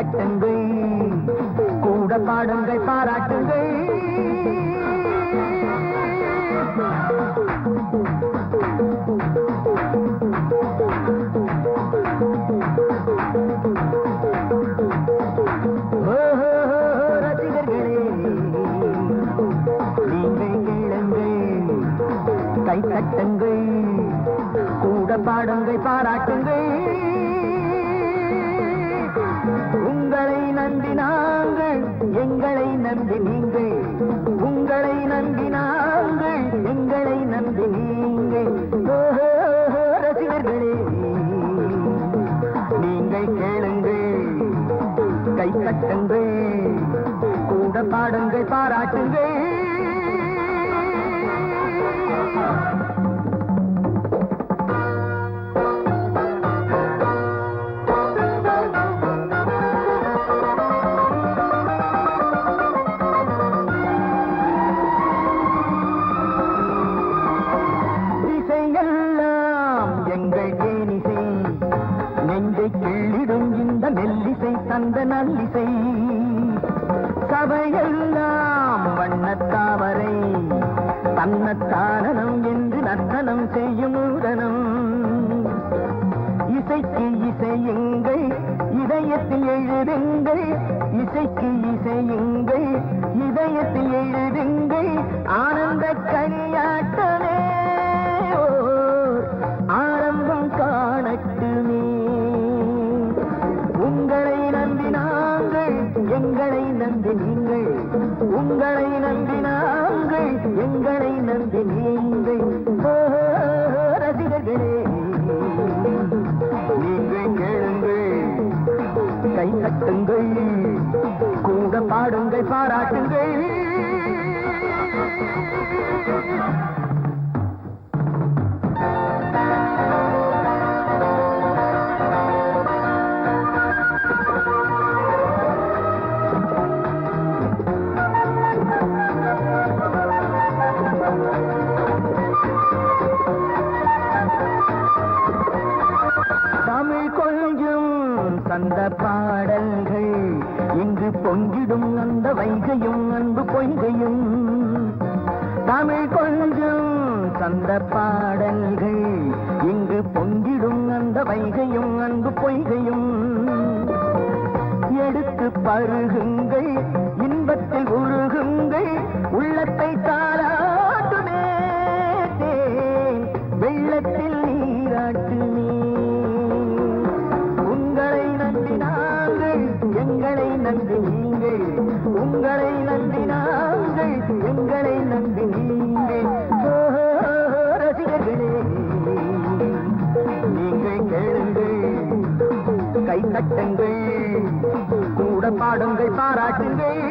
தட்டுங்கள், கூட பாடுங்கள், பாராட்டுங்கள். ரசிகர்களே, நீங்கள் கேளுங்கள், கை தட்டுங்கள், கூட பாடுங்கள், பாராட்டுங்கள். உங்களை நம்பி நாங்கள், எங்களை நம்பி நீங்கள், உங்களை நம்பி நாங்கள், எங்களை நம்பி நீங்கள். ரசிகர்களே, நீங்கள் கேளுங்கள், கை தட்டுங்கள், கூட பாடுங்கள், பாராட்டுங்கள். எங்கள் தேனிசை நெஞ்சை கிள்ளிடும் இந்த மெல்லிசை தந்த நல்லிசை, சபையெல்லாம் வண்ணத்தாமரை தன்னத்தானம் என்று நர்த்தனம் செய்யும் நூதனம். இசைக்கு இசையுங்கள், இதயத்தில் எழுதுங்கள், இசைக்கு இசையுங்கள், இதயத்தில் எழுதுங்கள். ஆனந்த களியாட்டமே ஆரம்பம் காணட்டுமே. உங்களை நம்பி நாங்கள், எங்களை நம்பி நீங்கள், உங்களை நம்பி நாங்கள், எங்களை நம்பி நீங்கள். ரசிகர்களே, நீங்கள் கேளுங்கள், கை தட்டுங்கள், கூட பாடுங்கள், பாராட்டுங்கள். அந்த பாடல்கள் இங்கு பொங்கிடும் அந்த வைகையும் அன்பு பொய்கையும். தமிழ் கொஞ்சம் தந்த பாடல்கள் இங்கு பொங்கிடும் அந்த வைகையும் அன்பு பொய்கையும். எடுத்து பருகுங்கள், இன்பத்தில் உருகுங்கள், உள்ளத்தை தாராட்டுமே தேன் வெள்ளத்தில் நீராட்டுமே. எங்களை நம்பி நீங்கள், உங்களை நம்பி நாங்கள், எங்களை நம்பி நீங்கள். ரசிகர்களே, நீங்கள் கேளுங்கள், கை தட்டுங்கள், கூட பாடுங்கள், பாராட்டுங்கள்.